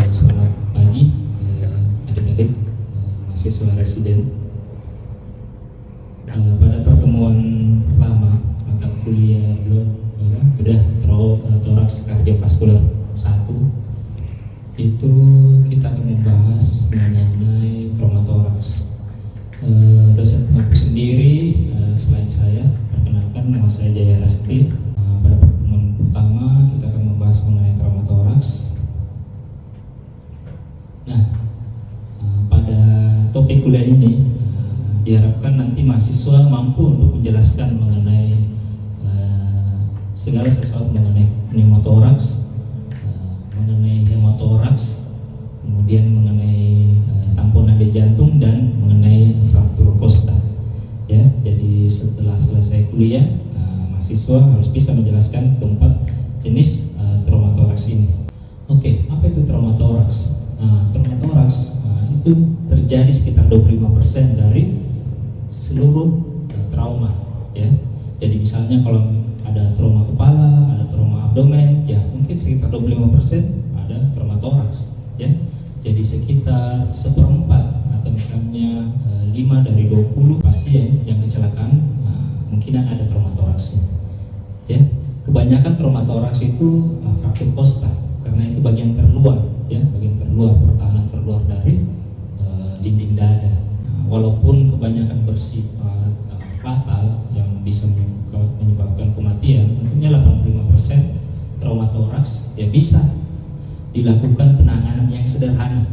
Selamat pagi adik-adik mahasiswa residen. Pada pertemuan pertama mata kuliah bedah toraks kardiovaskular 1 itu kita akan membahas mengenai trauma toraks. Dosen pengampu sendiri selain saya, perkenalkan nama saya Jaya Rasti. Pada pertemuan pertama kita akan membahas mengenai trauma toraks. Nah, pada topik kuliah ini diharapkan nanti mahasiswa mampu untuk menjelaskan mengenai segala sesuatu mengenai pneumotoraks, mengenai hemotoraks, kemudian mengenai tamponan di jantung dan mengenai fraktur kosta. Ya, jadi setelah selesai kuliah, mahasiswa harus bisa menjelaskan keempat jenis traumatoraks ini. Oke, apa itu traumatoraks? Traumatoraks itu terjadi sekitar 25% dari seluruh trauma, ya. Jadi misalnya kalau ada trauma kepala, ada trauma abdomen, ya mungkin sekitar 25% ada traumatoraks, ya. Jadi sekitar 1/4 atau misalnya 5 dari 20 pasien yang kecelakaan kemungkinan ada traumatoraksnya, ya. Kebanyakan traumatoraks itu fraktur kosta karena itu bagian terluar, ya, bagian terluar, pertahanan terluar dari dinding dada. Walaupun kebanyakan bersifat fatal yang bisa menyebabkan kematian, tentunya 85% traumatoraks ya bisa dilakukan penanganan yang sederhana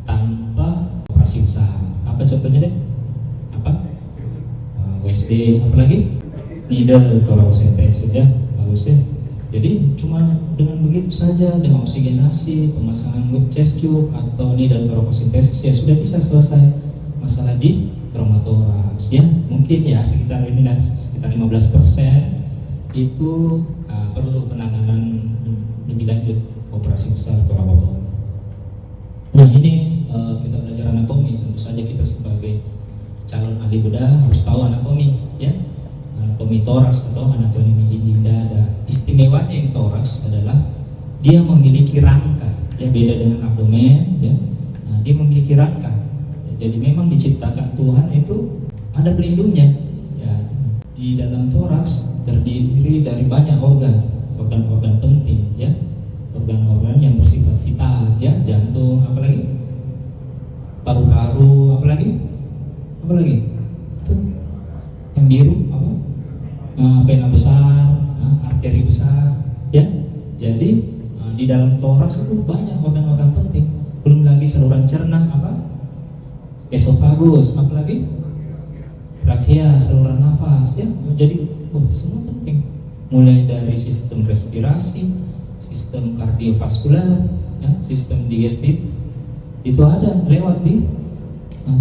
tanpa operasi besar. Apa contohnya deh? Apa? WSD, apalagi? Needle thoracentesis, ya, bagus ya. Jadi cuma dengan begitu saja, dengan oksigenasi, pemasangan chest tube atau needle thoracentesis ya sudah bisa selesai masalah di traumatoraks, ya. Mungkin ya sekitar 15% itu perlu penanganan lebih lanjut, operasi besar atau laboratorium. Nah, ini kita belajar anatomi, tentu saja kita sebagai calon ahli bedah harus tahu anatomi, ya. Anatomi toraks atau anatomi dinding dada. Istimewanya yang toraks adalah dia memiliki rangka, ya, beda dengan abdomen, ya. Nah, dia memiliki rangka. Jadi memang diciptakan Tuhan itu ada pelindungnya, ya. Di dalam toraks terdiri dari banyak organ-organ penting, ya, organ-organ yang bersifat vital, ya, jantung, apalagi paru-paru, apalagi itu yang biru apa? Vena besar, arteri besar, ya. Jadi di dalam toraks itu banyak organ-organ penting. Belum lagi saluran cerna, apa? Esofagus, apalagi trakea, saluran nafas, ya. Jadi semua penting. Mulai dari sistem respirasi, sistem kardiovaskular, ya, sistem digestif itu ada lewat di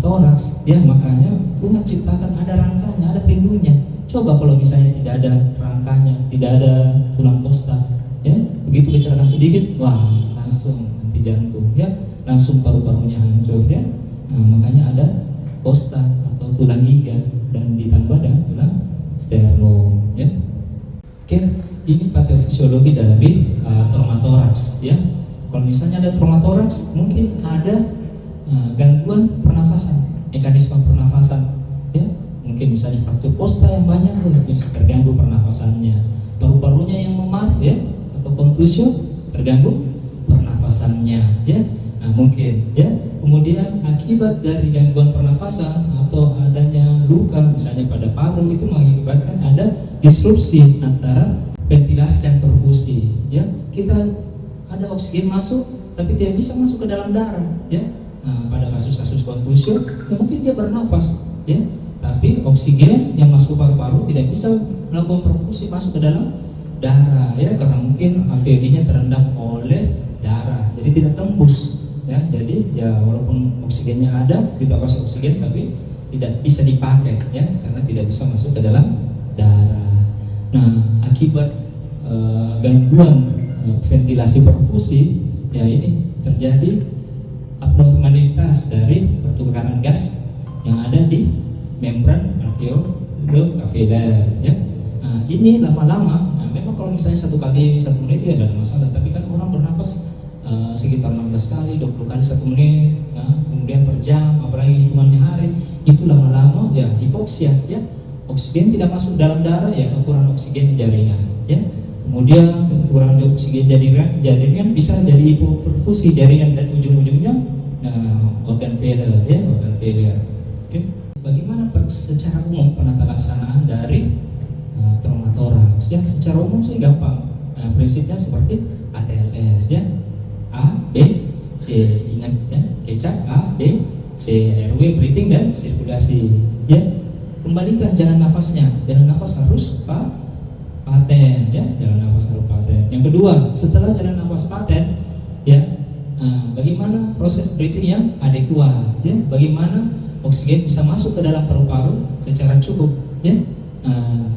toraks, ya. Makanya Tuhan ciptakan ada rangkanya, ada pelindungnya. Coba kalau misalnya tidak ada rangkanya, tidak ada tulang kosta, ya, begitu kecelakaan sedikit, wah, langsung henti jantung, ya, langsung paru-parunya hancur, ya. Nah, makanya ada kosta atau tulang iga dan ditambah dengan sternum, ya. Oke, ini patofisiologi dari traumatoraks, ya. Kalau misalnya ada traumatoraks, mungkin ada gangguan pernafasan, mekanisme pernafasan, ya. Mungkin misalnya fraktur kosta yang banyak bisa terganggu pernafasannya, paru-parunya yang memar, ya, atau kontusio terganggu pernafasannya, ya. Nah, mungkin, ya. Kemudian akibat dari gangguan pernafasan atau adanya luka misalnya pada paru itu mengakibatkan ada disrupsi antara ventilasi dan perfusi, ya. Kita ada oksigen masuk tapi tidak bisa masuk ke dalam darah, ya. Nah, pada kasus-kasus kontusio ya mungkin dia bernafas, ya, tapi oksigen yang masuk ke paru-paru tidak bisa melakukan perfusi masuk ke dalam darah, ya, karena mungkin alveolinya terendam oleh darah, jadi tidak tembus, ya. Jadi ya walaupun oksigennya ada, kita kasih oksigen tapi tidak bisa dipakai, ya, karena tidak bisa masuk ke dalam darah. Nah, akibat gangguan ventilasi perfusi, ya, ini terjadi abnormalitas dari pertukaran gas yang ada di membran alveolar, ya. Nah, ini lama-lama, memang kalau misalnya 1 kali 1 menit ya tidak ada masalah, tapi kan orang bernafas sekitar 16 kali, 20 kali 1 menit, ya, kemudian per jam, apalagi hitungannya hari, itu lama-lama ya hipoksia, ya, oksigen tidak masuk dalam darah, ya kekurangan oksigen di jaringan, ya. Kemudian kekurangan oksigen jaringan bisa jadi hipoperfusi jaringan dan ujung-ujungnya organ failure, ya, organ failure. Oke. Bagaimana secara umum penata laksanaan dari traumatoraks? Ya, secara umum sih gampang. Prinsipnya seperti ATLS, ya. A, B, C, ingat ya, kecap A, B, C, airway, breathing dan sirkulasi, ya. Kembalikan jalan nafasnya, jalan nafas harus paten, ya, jalan nafas harus paten. Yang kedua, setelah jalan nafas paten, ya, bagaimana proses breathing yang adekuat, ya, bagaimana oksigen bisa masuk ke dalam paru-paru secara cukup, ya,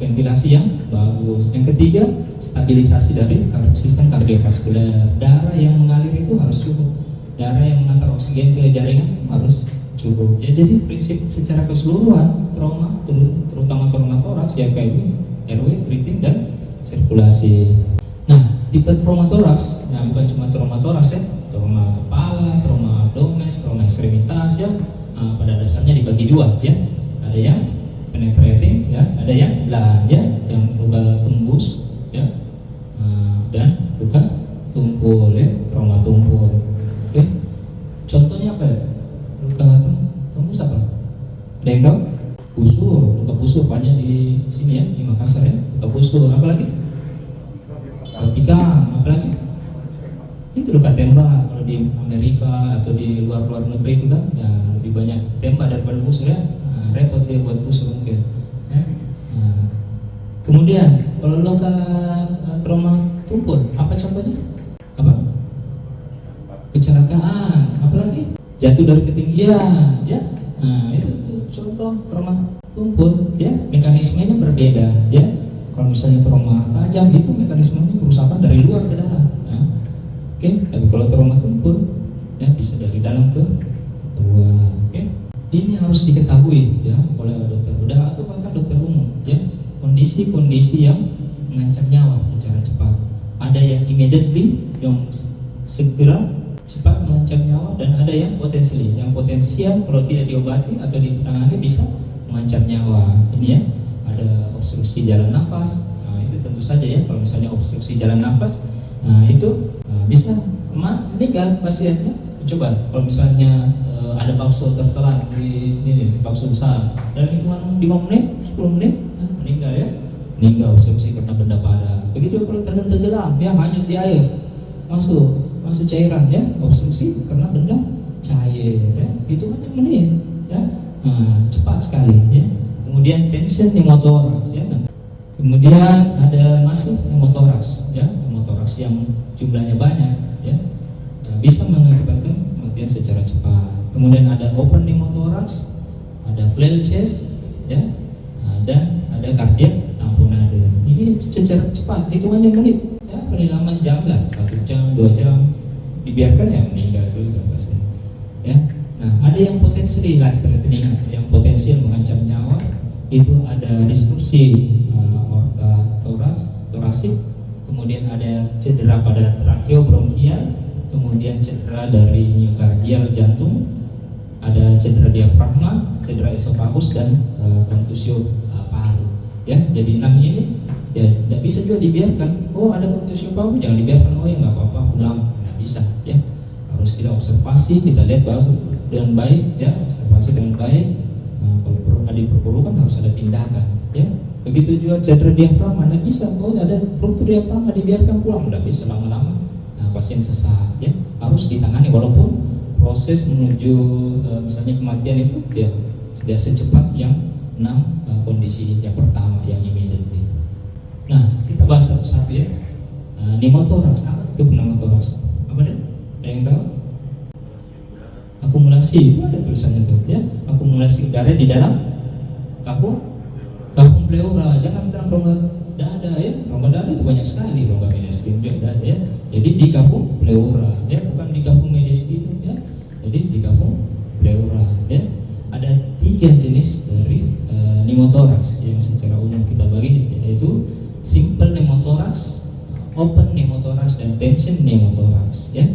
ventilasi yang bagus. Yang ketiga, stabilisasi dari sistem kardiovaskuler, darah yang mengalir itu harus cukup, darah yang mengantar oksigen ke jaringan harus cukup, ya. Jadi prinsip secara keseluruhan trauma, terutama traumatoraks, ya kayak airway, breathing dan sirkulasi. Nah, tipe traumatoraks, nah bukan cuma traumatoraks, ya, trauma kepala, trauma abdomen, trauma ekstremitas, ya, pada dasarnya dibagi dua, ya. Ada yang penetrating, ya, ada yang blunt, ya, yang luka tembus, ya, dan luka tumpul, ya, trauma tumpul. Oke, contohnya apa ya? Luka tembus apa? Ada yang tahu? Busur, luka busur banyak di sini, ya, di Makassar, ya, luka busur. Apa lagi? Ketika, apa lagi? Itu luka tembak. Kalau di Amerika atau di luar negeri itu kan, ya, lebih banyak tembak daripada busur, ya. Repot dia buat busur mungkin, ya. Kemudian kalau luka trauma tumpul, apa contohnya? Apa? Kecelakaan, apalagi? Jatuh dari ketinggian, ya. Itu contoh trauma tumpul, ya. Mekanismenya berbeda, ya. Kalau misalnya trauma tajam itu mekanismenya kerusakan dari luar ke dalam, ya. Oke, tapi kalau trauma tumpul, ya, bisa dari dalam ke luar. Oke. Ini harus diketahui, ya, oleh dokter bedah atau bahkan dokter umum, ya, kondisi-kondisi yang mengancam nyawa secara cepat. Ada yang immediately, yang segera cepat mengancam nyawa, dan ada yang potensial, kalau tidak diobati atau ditangani bisa mengancam nyawa. Ini, ya, ada obstruksi jalan nafas. Nah, itu tentu saja, ya, kalau misalnya obstruksi jalan nafas, itu bisa meninggal pasiennya. Coba kalau misalnya ada bakso tertelan di sini, bakso besar, dan hitungan 5 menit, 10 menit, meninggal, ya, meninggal obstruksi karena benda padat. Begitu kalau tenggelam, ya, hanyut di air, masuk cairan, ya, obstruksi karena benda cair, ya, hitungannya menit, ya, cepat sekali, ya. Kemudian tension pneumotoraks, ya. Kemudian ada massive pneumotoraks, ya, pneumotoraks yang jumlahnya banyak, ya, bisa mengakibatkan kematian secara cepat. Kemudian ada open pneumotoraks, ada flail chest, ya, dan ada cardiac tamponade. Ini secara cepat, hitungannya menit, ya, paling lama jam lah, 1 jam, 2 jam, dibiarkan, ya, meninggal juga pasti, ya. Nah, ada yang potensial life threatening, yang potensial mengancam nyawa, itu ada disrupsi aorta torasik, kemudian ada cedera pada tracheobronchial, kemudian cedera dari miokardial jantung, ada cedera diafragma, cedera esofagus, dan kontusio paru, ya. Jadi 6 ini, ya, tidak bisa juga dibiarkan. Oh, ada kontusio paru, jangan dibiarkan. Oh, ya, nggak apa-apa, pulang. Nggak bisa, ya. Harus kita observasi, kita lihat dengan baik, ya, observasi dengan baik. Kalau diperlukan harus ada tindakan, ya. Begitu juga cedera diafragma, tidak bisa. Oh, ada ruptur diafragma, dibiarkan pulang, tidak bisa lama-lama. Pasien sesak, ya, harus ditangani, walaupun proses menuju misalnya kematian itu tidak secepat yang 6 kondisi yang pertama, yang immediately. Nah, kita bahas satu-satu, ya. Pneumotoraks, apa itu pneumotoraks? Apa deh? Ada yang tahu? Akumulasi, itu ada tulisannya tuh, ya. Akumulasi udara di dalam kapung pleura. Jangan bilang rongga dada, ya. Rongga dada itu banyak sekali, rongga mediastinum juga ada, ya. Jadi di kapung pleura, ya, bukan di kapung mediastinum, ya. Jadi di kapung pleura, ya. Ada 3 jenis dari pneumotoraks yang secara umum kita bagi, yaitu simple pneumotoraks, open pneumotoraks, dan tension pneumotoraks, ya.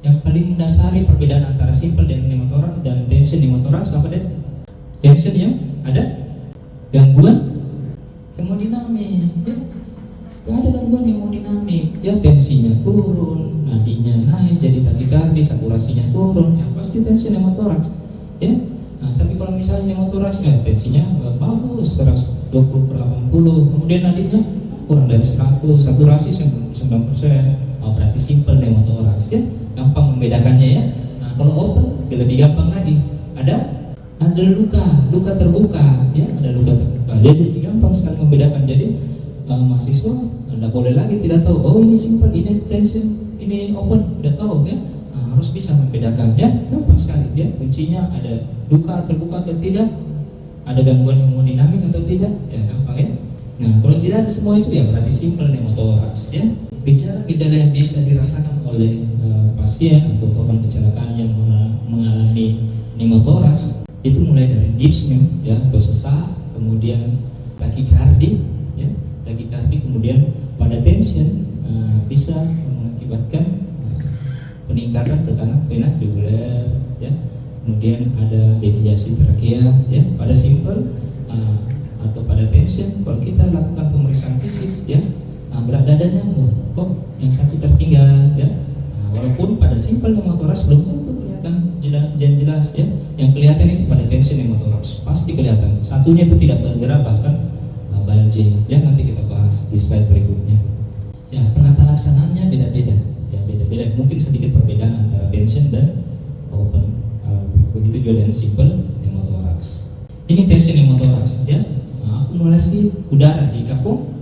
Yang paling mendasari perbedaan antara simple dan pneumotoraks dan tension pneumotoraks apa deh? Tension yang ada gangguan hemodinamik, ya. Gak ada gangguan hemodinamik, ya tensinya turun, nadinya naik, jadi takikardi, saturasinya turun, ya pasti tension pneumotoraks, ya. Nah, tapi kalau misalnya pneumotoraks, ya tensinya bagus, 120/80, kemudian nadinya kurang dari 100, saturasi 90%, oh, berarti simple pneumotoraks, ya. Gampang membedakannya, ya. Nah, kalau open lebih gampang lagi, ada luka terbuka, ya, ada luka terbuka, jadi gampang sekali membedakan. Jadi mahasiswa Anda boleh lagi tidak tahu, oh ini simple, ini tension, ini open, tidak tahu, ya. Nah, harus bisa membedakan, ya, gampang sekali, ya. Kuncinya ada luka terbuka atau tidak, ada gangguan hemodinamik atau tidak, ya gampang, ya. Nah, kalau tidak ada semua itu, ya berarti simple pneumotoraks, ya. Gejala-gejala yang bisa dirasakan oleh pasien atau korban kecelakaan yang mengalami pneumotoraks itu mulai dari dyspnea, ya, atau sesak, kemudian takikardi, ya, takikardi, kemudian pada tension bisa mengakibatkan peningkatan tekanan vena jugular, ya, kemudian ada deviasi trakea, ya. Pada simple atau pada tension, kalau kita lakukan pemeriksaan fisik, ya, gerak dadanya, kok yang satu tertinggal, ya. Walaupun pada simple pneumotoraks belum tentu kelihatan jelas, ya. Yang kelihatan itu pada tension pneumotoraks pasti kelihatan. Satunya itu tidak bergerak, bahkan bulging. Ya, nanti kita bahas di slide berikutnya. Ya, penata laksananya beda-beda. Ya, beda-beda. Mungkin sedikit perbedaan antara tension dan open. Begitu juga dengan simple pneumotoraks. Ini tension pneumotoraks, ya. Akumulasi udara di kapung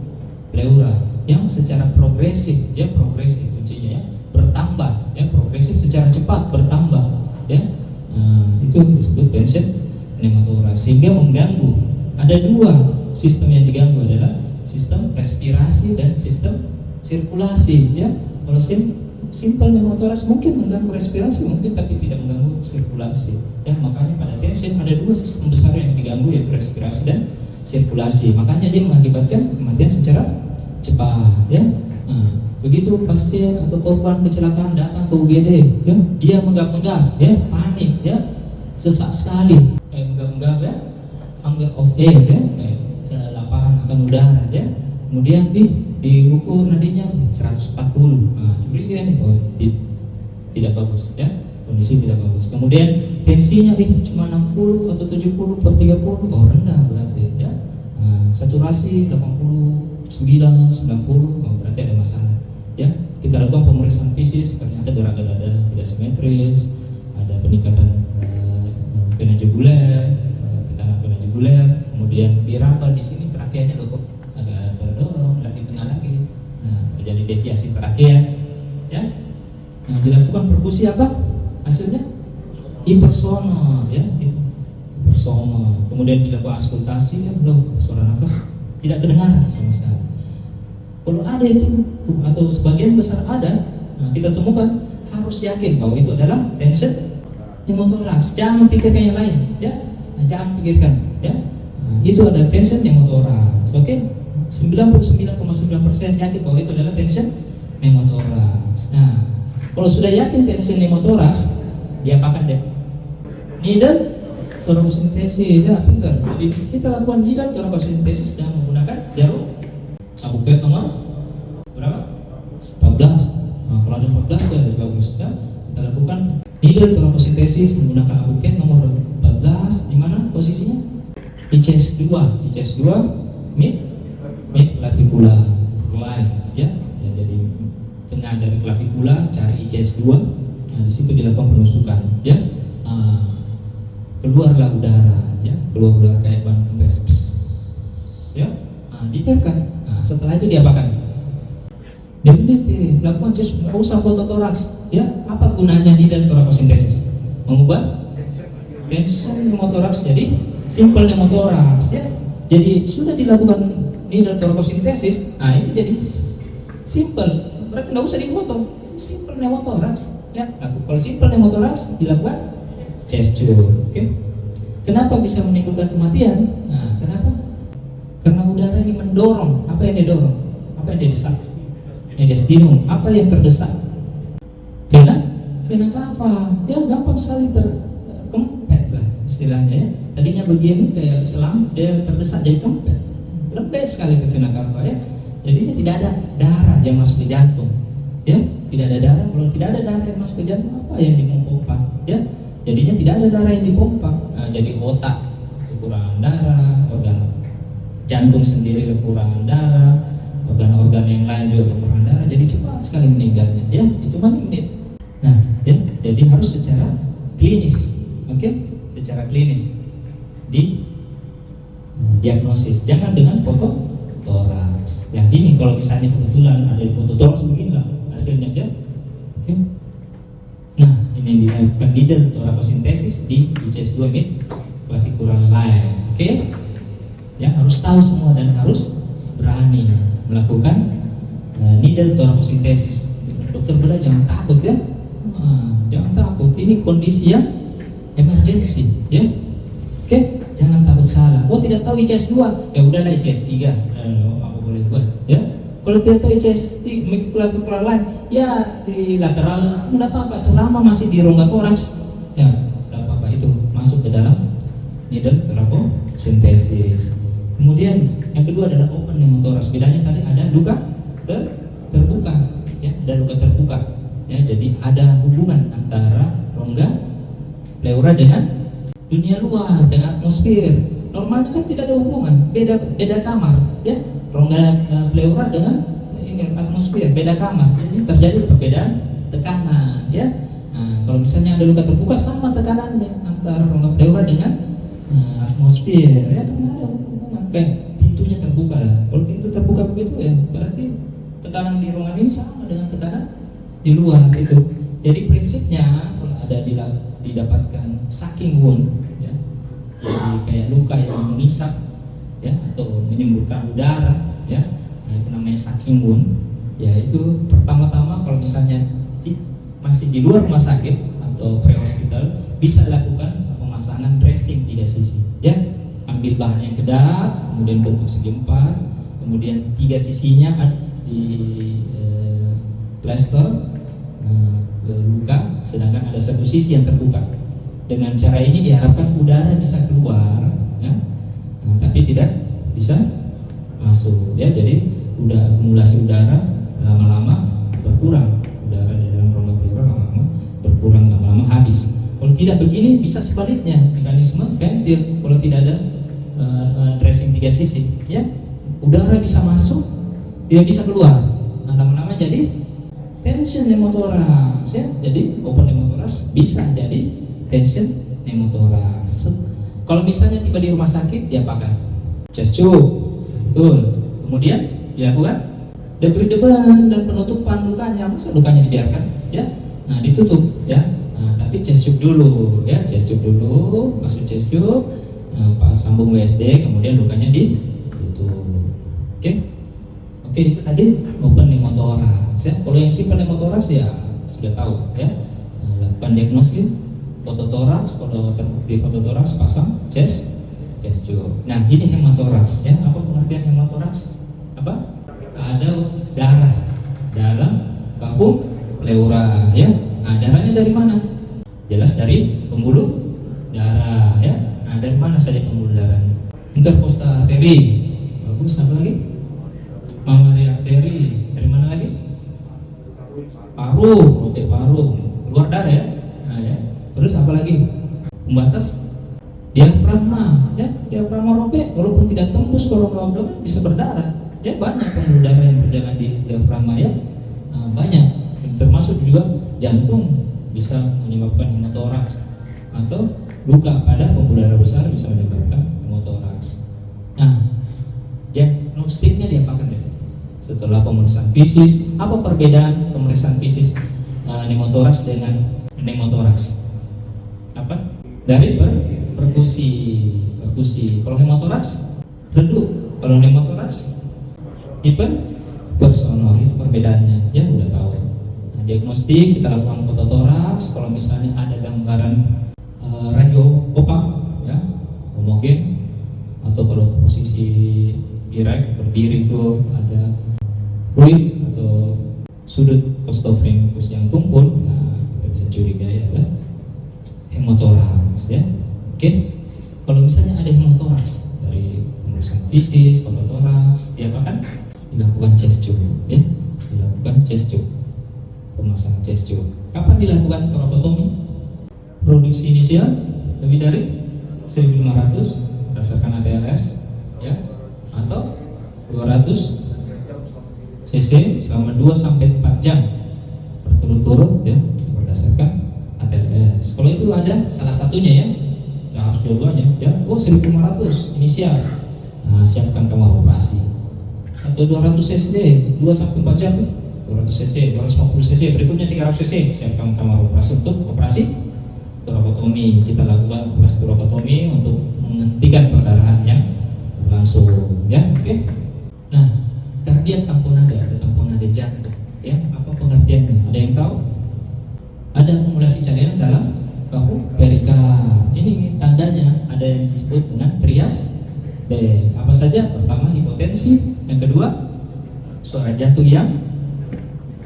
pleura yang secara progresif, ya, progresif kuncinya, ya, bertambah, ya, progresif secara cepat bertambah, ya. Itu disebut tension pneumotoraks, sehingga mengganggu. Ada dua sistem yang diganggu, adalah sistem respirasi dan sistem sirkulasi, ya. Kalau simple pneumotoraks mungkin mengganggu respirasi, mungkin, tapi tidak mengganggu sirkulasi, ya. Makanya pada tension ada dua sistem besar yang diganggu, yaitu respirasi dan sirkulasi. Makanya dia mengakibatkan kematian secara cepat, ya. Begitu pasien atau korban kecelakaan datang ke UGD, ya, dia menggap-menggap, ya, panik, ya, sesak sekali, kayak menggap-menggap, ya, hunger of air, ya, kayak kelaparan akan udara, ya. Kemudian diukur nadinya 140, curiga nih, oh, tidak bagus, ya, kondisi tidak bagus. Kemudian tensinya cuma 60 atau 70/30, oh rendah berarti, ya. Saturasi 89, 90, oh, berarti ada masalah. Ya, kita lakukan pemeriksaan fisik, ternyata gerak dada tidak simetris, ada peningkatan vena jugular, tekanan vena jugular, kemudian diraba di sini trakeanya kok agak terdorong, tidak di tengah lagi. Nah, terjadi deviasi trakea, ya. Nah, dilakukan perkusi, apa hasilnya? Hipersonal, ya, hipersonal. Kemudian dilakukan auskultasi, ya, belum, suara nafas tidak kedengaran sama sekali. Kalau ada itu, atau sebagian besar ada, nah, kita temukan, harus yakin bahwa itu adalah tension pneumotoraks. Jangan pikirkan yang lain, ya. Nah, jangan pikirkan, ya. Nah, itu adalah tension pneumotoraks. Oke, 99,9% yakin bahwa itu adalah tension pneumotoraks. Nah, kalau sudah yakin tension pneumotoraks, diapakan deh? Needle torakosintesis, ya, pintar. Jadi kita lakukan needle torakosintesis dengan menggunakan jarum abuket nomor berapa? 14. Nah, kalau ada 14 ya lebih bagus, ya. Kita lakukan needle torakosintesis menggunakan abuket nomor 14. Di mana posisinya? ICS 2, ICS 2 mid clavicular line, ya. Ya, jadi tengah dari clavicular, cari ICS 2. Nah, di situ dilakukan penusukan, ya. Keluarlah udara, ya, keluar udara kayak ban kempes, ya. Dipelkan. Nah, setelah itu diapakan? Dipeneliti, lakukan tes usah fototoraks, ya. Apa gunanya needle torakosintesis? Mengubah tension pneumotoraks jadi simple pneumotoraks, ya. Jadi sudah dilakukan needle torakosintesis, nah itu jadi simple, berarti nggak usah dipotong, simple pneumotoraks, ya. Nah, kalau simple pneumotoraks dilakukan gesture, oke. Kenapa bisa menimbulkan kematian? Nah, kenapa? Karena udara ini mendorong. Apa yang didorong? Apa yang didesak? Mediastinum. Apa yang terdesak? Vena vena cava, ya gampang sekali terkempet lah istilahnya ya. Tadinya begini kayak selang, dia terdesak jadi kempet, lembek sekali ke vena cava ya. Jadinya tidak ada darah yang masuk ke jantung, ya tidak ada darah. Kalau tidak ada darah yang masuk ke jantung, apa yang dipompa, ya jadinya tidak ada darah yang dipompa. Nah, jadi otak kekurangan darah, organ jantung sendiri kekurangan darah, organ-organ yang lain juga kekurangan darah, jadi cepat sekali meninggalnya, ya itu menit. Nah, ya jadi harus secara klinis, oke? Secara klinis di diagnosis, jangan dengan foto toraks. Ya ini kalau misalnya kebetulan ada di foto toraks beginilah hasilnya, ya, oke? Nah, ini yang dilakukan needle thoracosintesis di ICS 2 mid claviculae line, oke? Ya harus tahu semua dan harus berani melakukan needle thoracosintesis. Dokter bedah jangan takut ya, jangan takut. Ini kondisi yang emergency, ya. Oke, jangan takut salah. Oh tidak tahu ICS 2, ya udahlah ICS 3. Apa boleh buat, ya? Kalau tidak tahu ICS claviculae line, ya di lateral tidak apa-apa selama masih di rongga toraks, ya tidak apa-apa, itu masuk ke dalam needle thoracosintesis. Kemudian yang kedua adalah open pneumothoraks. Bedanya tadi ada luka terbuka, ya ada luka terbuka, ya jadi ada hubungan antara rongga pleura dengan dunia luar, dengan atmosfer. Normalnya kan tidak ada hubungan, beda kamar, ya rongga pleura dengan ini atmosfer, beda kamar. Jadi terjadi perbedaan tekanan, ya. Nah, kalau misalnya ada luka terbuka sama tekanannya antara rongga pleura dengan atmosfer, ya karena ada hubungan, kayak pintunya terbuka lah. Kalau pintu terbuka begitu ya berarti tekanan di ruangan ini sama dengan tekanan di luar itu. Jadi prinsipnya kalau ada didapatkan sucking wound, ya, jadi kayak luka yang mengisap, ya atau menyemburkan udara, ya, nah, itu namanya sucking wound. Ya itu pertama-tama kalau misalnya masih di luar rumah sakit atau pre-hospital bisa lakukan pemasangan dressing 3 sisi, ya ambil bahan yang kedap, kemudian bentuk segi 4, kemudian 3 sisinya di plaster ke luka, sedangkan ada 1 sisi yang terbuka. Dengan cara ini diharapkan udara bisa keluar, ya, tapi tidak bisa masuk, ya jadi udah akumulasi udara lama-lama berkurang, udara di dalam rongga pleura lama-lama berkurang, lama-lama habis. Kalau tidak begini bisa sebaliknya, mekanisme ventil. Kalau tidak ada dressing 3 sisi, ya udara bisa masuk, tidak bisa keluar. Nah, lama-lama jadi tension pneumothorax, ya. Jadi open pneumothorax bisa jadi tension pneumothorax. Kalau misalnya tiba di rumah sakit, diapakan? Chest tube, betul. Kemudian dilakukan debridement dan penutupan lukanya. Masa lukanya dibiarkan, ya? Nah, ditutup, ya. Nah, tapi chest tube dulu, ya, chest tube dulu, masuk chest tube, pas sambung WSD, kemudian lukanya ditutup. Oke, itu tadi open pneumothorax, ya. Kalau yang simple pneumothorax ya sudah tahu, ya. Lakukan diagnosis fototoraks, kalau terbukti fototoraks pasang chest tube. Nah, ini hematotoraks, ya. Apa pengertian hematotoraks? Apa? Ada darah dalam kafum pleura, ya. Nah, darahnya dari mana? Jelas dari pembuluh darah, ya. Nah, dari mana saja pembuluh darahnya? Intercostal artery. Bagus, apa lagi? Mammary artery. Dari mana lagi? Paru, robek paru. Keluar darah, ya. Nah, ya. Terus apa lagi? Pembatas diafragma, ya. Diafragma robek, walaupun tidak tembus ke rongga abdomen bisa berdarah. Ya, banyak pembuluh darah yang berjalan di diafragma, ya. Nah, banyak. Termasuk juga jantung bisa menyebabkan pneumotoraks, atau luka pada pembuluh darah besar bisa menyebabkan pneumotoraks. Nah, diagnostiknya diapakan, ya? Setelah pemeriksaan fisis, apa perbedaan pemeriksaan fisis pneumotoraks dengan pneumotoraks? Apa? Dari perkusi. Kalau hemotoraks redup, kalau pneumotoraks hiperpersonal. Itu perbedaannya, ya udah tahu. Nah, diagnostik kita lakukan fototoraks. Kalau misalnya ada gambaran radio opak, ya homogen, atau kalau posisi erect berdiri itu ada fluid atau sudut costophrenius yang tumpul, nah kita bisa curigai ada hemotoraks ya. Oke. Kalau misalnya ada hemotoraks dari pemeriksaan fisik, fototoraks, diapakan? Dilakukan chest tube ya. Dilakukan chest tube. Pemasangan chest tube. Kapan dilakukan torakotomi? Produksi inisial lebih dari 1.500 berdasarkan ATLS ya, atau 200 cc selama 2-4 jam berturut-turut ya berdasarkan ATLS. Kalau itu ada salah satunya ya harus dua-duanya ya. 1.500 inisial, nah, siapkan kamar operasi. Atau 200 cc 2-4 jam 200 cc 250 cc, berikutnya 300 cc, siapkan kamar operasi untuk operasi torakotomi. Kita lakukan operasi torakotomi untuk menghentikan perdarahan yang berlangsung ya. Oke. Nah, kardiak tamponade atau tamponade jantung ya, apa pengertiannya? Ada yang tahu? Ada akumulasi cairan dalam kahung perikard. Ini tandanya ada yang disebut dengan trias B. Apa saja? Pertama hipotensi, yang kedua suara jantung yang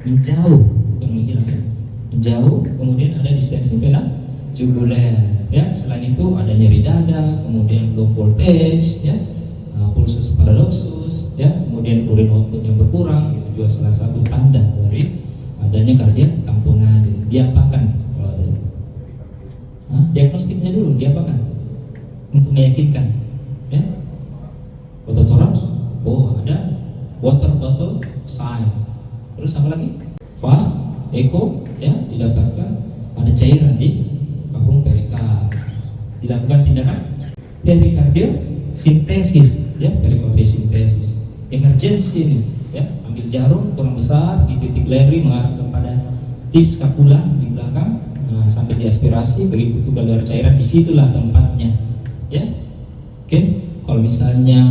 menjauh, bukan menghilang ya, menjauh. Kemudian ada distensi vena juguler ya. Selain itu ada nyeri dada, kemudian low voltage ya, pulsus paradoxus ya, kemudian urin output yang berkurang. Itu juga salah satu tanda dari adanya kardiak tamponade. Diapakan kalau ada itu? Diagnostiknya dulu diapakan untuk meyakinkan ya. Fototoraks, oh ada water bottle sign. Terus apa lagi? Fast echo ya, didapatkan ada cairan di kahung perikard. Dilakukan tindakan perikardiosintesis ya, perikardiosintesis. Emergency ini ya, ambil jarum kurang besar di titik leri mengarah kepada tips scapula di belakang, sampai diaspirasi, begitu keluar cairan, disitulah tempatnya ya. Oke. Kalau misalnya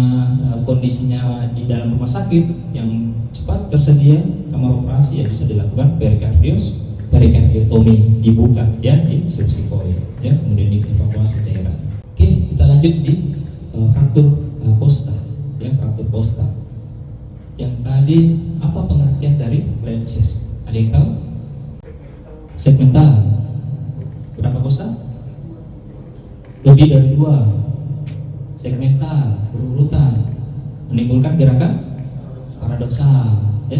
kondisinya di dalam rumah sakit yang cepat tersedia kamar operasi ya, bisa dilakukan perikardiotomi, dibuka ya di subsikoid ya, kemudian dievakuasi cairan. Oke, kita lanjut di fraktur costa ya, fraktur costa. Yang tadi apa pengertian dari flat chest? Ada yang tahu? Segmental. Berapa costa? Lebih dari 2. Segmental, berurutan, menimbulkan gerakan paradoksal ya,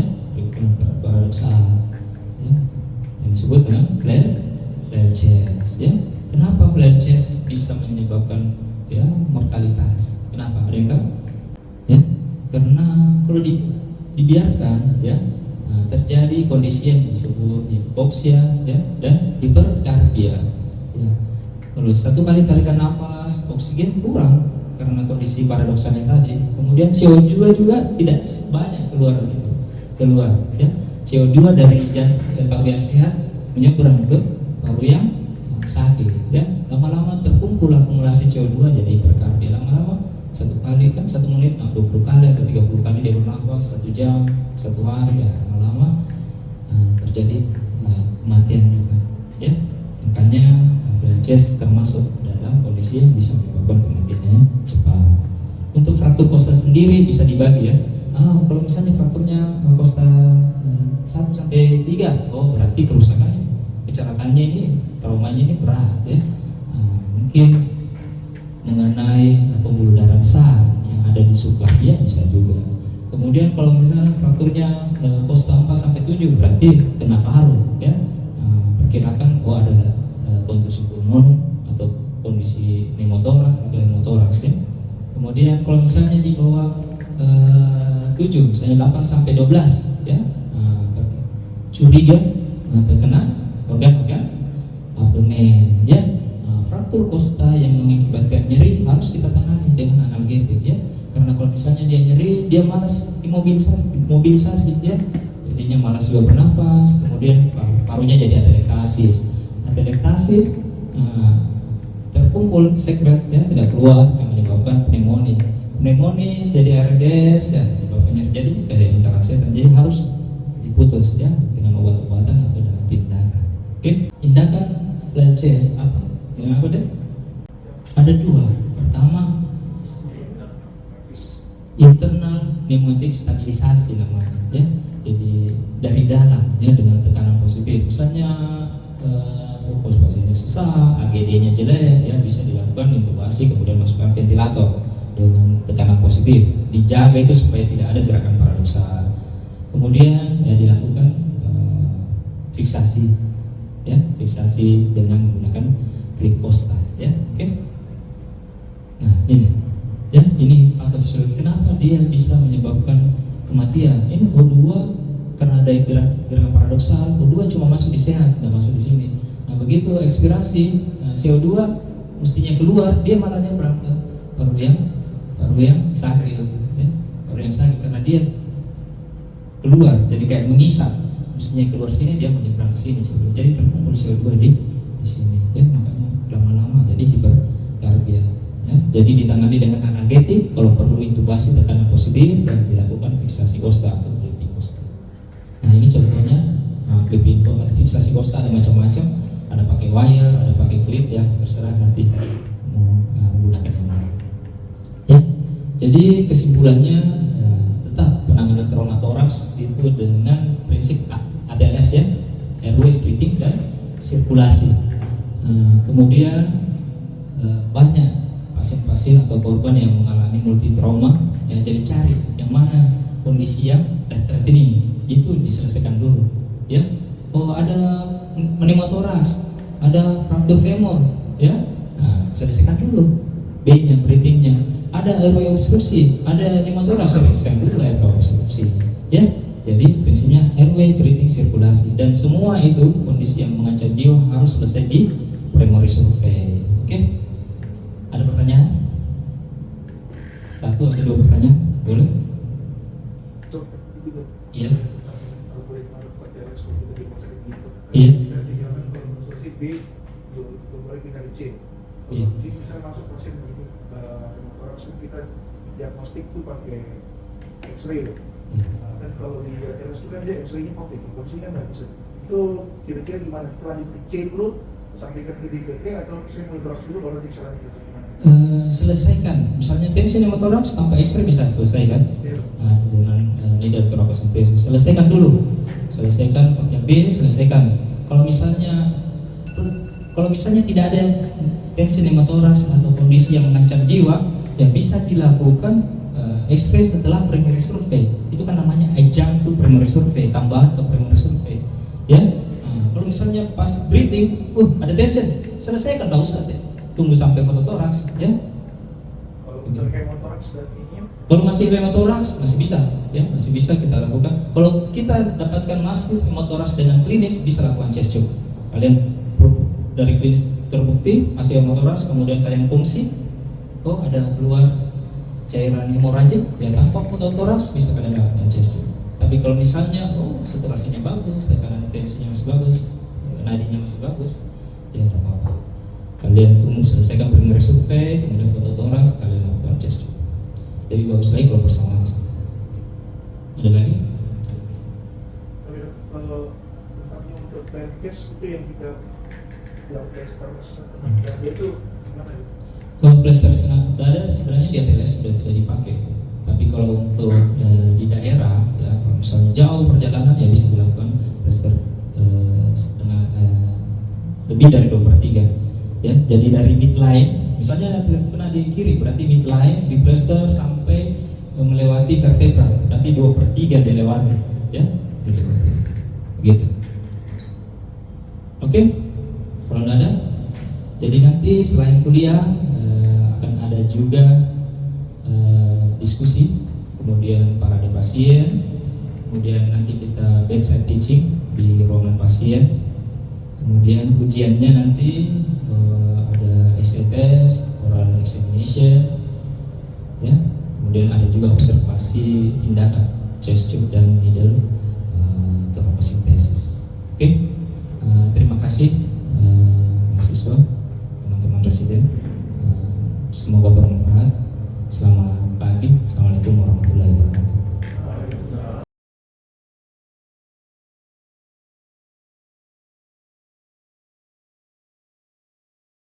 paradoksal ya, yang disebut dengan flat chest ya. Kenapa flat chest bisa menyebabkan ya mortalitas? Kenapa? Ada yang tahu? Ya, karena kalau dibiarkan ya, terjadi kondisi yang disebut hipoksia ya, dan hiperkarbia ya. Kalau satu kali tarikan nafas, oksigen kurang karena kondisi paradoksalnya tadi. Kemudian CO2 juga tidak banyak keluar ya. CO2 dari paru yang sehat menyeberang ke paru yang sakit ya. Lama-lama terkumpul akumulasi CO2 jadi hiperkarbia. Lama-lama satu kali kan 1 menit 20 kali atau 30 kali dia bernafas, 1 jam, 1 hari ya, lama-lama terjadi kematian juga ya. Makanya flat chest termasuk dalam kondisi yang bisa menyebabkan kematiannya cepat. Untuk fraktur costa sendiri bisa dibagi ya. Kalau misalnya frakturnya costa 1-3, oh berarti kerusakannya, kecelakaannya ini, traumanya ini berat ya. Mungkin mengenai pembuluh darah besar yang ada di subklafia bisa juga. Kemudian kalau misalnya frakturnya costa 4-7 berarti kena paru ya. Perkirakan ada kontusi pulmoner atau kondisi pneumotoraks atau hemotoraks ya. Kemudian kalau misalnya di bawah 7, misalnya 8-12 ya, curiga terkena organ-organ abdomen ya. Fraktur costa yang mengakibatkan nyeri harus kita tangani dengan analgetik ya. Karena kalau misalnya dia nyeri, dia malas mobilisasi ya. Jadinya malas juga bernafas, kemudian parunya jadi atelektasis. Atelektasis terkumpul sekret ya, tidak keluar, yang menyebabkan pneumonia. Pneumonia jadi ARDS ya, menyebabkan jadi kayak interaksi, jadi harus diputus ya dengan obat-obatan atau dengan tindakan. Oke, tindakan flat chest apa? Dengan apa deh? Ada 2. Pertama, internal pneumatic stabilisasi namanya ya. Jadi dari dalam ya, dengan tekanan positif. Misalnya terus pasiennya sesak, AGD-nya jelek, ya bisa dilakukan intubasi kemudian masukkan ventilator dengan tekanan positif. Dijaga itu supaya tidak ada gerakan paradoksal. Kemudian ya dilakukan fiksasi, ya fiksasi dengan menggunakan klip Costa, ya oke. Nah ini, ya ini patofisiologi. Kenapa dia bisa menyebabkan kematian? Ini O2 karena ada gerakan paradoksal, O2 cuma masuk di sehat, nggak masuk di sini. Nah begitu ekspirasi, CO2 mestinya keluar, dia malah nyebrang ke paru yang sakit, ya. Paru yang sakit karena dia keluar, jadi kayak mengisap, mestinya keluar sini dia menyeberang ke sini, jadi terkumpul CO2 di sini, ya makanya lama-lama jadi hiperkarbia. Ya. Jadi ditangani dengan analgetik, kalau perlu intubasi tekanan positif dan dilakukan fiksasi Costa atau clipping Costa. Nah ini contohnya clipping fiksasi Costa ada macam-macam, ada pakai wire, ada pakai clip, ya terserah nanti mau menggunakan yang mana. Ya, jadi kesimpulannya tetap penanganan trauma toraks itu dengan prinsip ATLS, ya, airway, breathing dan sirkulasi. Kemudian banyak pasien-pasien atau korban yang mengalami multi trauma, ya jadi cari yang mana kondisi yang threatening itu diselesaikan dulu, ya. Oh ada pneumotoraks, ada fraktur femur, ya, nah, selesaikan dulu B-nya, breathing-nya. Ada airway obstruksi, ada pneumotoraks, selesaikan dulu airway obstruksi, ya. Jadi prinsipnya airway, breathing, sirkulasi, dan semua itu kondisi yang mengancam jiwa harus selesai di primary survey. Oke? Ada pertanyaan? Satu atau dua pertanyaan? Boleh? Iya. Iya. Iya. Jadi misalnya masuk pasien begitu kita diagnostik tuh pakai X-ray. Dan kalau di RS itu kan dia X-ray-nya optik, kondisi kan nggak bisa. Itu kira-kira gimana? Setelah di-C dulu sampai ke DPT atau saya mau drop dulu baru bisa lanjut ke gimana? Selesaikan, misalnya tensi pneumotoraks tanpa X-ray bisa selesaikan, dengan needle thoracocentesis. Selesaikan dulu, selesaikan yang B, selesaikan. Kalau misalnya tidak ada tensi pneumotoraks atau kondisi yang mengancam jiwa, ya bisa dilakukan X-ray setelah primary survey. Itu kan namanya adjunct to primary survey, tambahan ke primary survey, ya. Kalau misalnya pas breathing, ada tension, selesaikan, nggak usah deh, tunggu sampai fototoraks, ya. Kalau misalnya hemotoraks dan ini, kalau masih hemotoraks masih bisa, ya masih bisa kita lakukan. Kalau kita dapatkan masih hemotoraks dengan klinis, bisa lakukan chest tube. Kalian dari klinis terbukti masih hemotoraks, kemudian kalian fungsi, ada keluar cairan hemoragik, ya tanpa fototoraks bisa kalian lakukan chest tube. Tapi kalau misalnya saturasinya bagus, tekanan tensinya masih bagus, nadinya masih bagus, ya tidak apa-apa. Kalian tunggu selesaikan primary survey, kemudian fototoraks, kalian lakukan chest tube. Jadi bagus lagi kalau bersamaan. Ada lagi? tapi kalau untuk test itu yang kita tester itu gimana ya? Kalau plaster senang dada sebenarnya di ATLS sudah tidak dipakai. Tapi kalau untuk di daerah, ya kalau misalnya jauh perjalanan, ya bisa dilakukan plaster setengah lebih dari 2/3, ya. Jadi dari midline, misalnya kena di kiri, berarti midline di plaster sampai melewati vertebra, berarti 2/3 dilewati, ya. Gitu. Oke? Kalau tidak ada, jadi nanti selain kuliah akan ada juga diskusi, kemudian parade pasien, kemudian nanti kita bedside teaching di ruangan pasien, kemudian ujiannya nanti ada essay test, oral examination, ya, kemudian ada juga observasi tindakan chest tube dan needle thoracocentesis. Oke, terima kasih mahasiswa, teman-teman residen, semoga bermanfaat. Selamat pagi, assalamualaikum warahmatullahi wabarakatuh.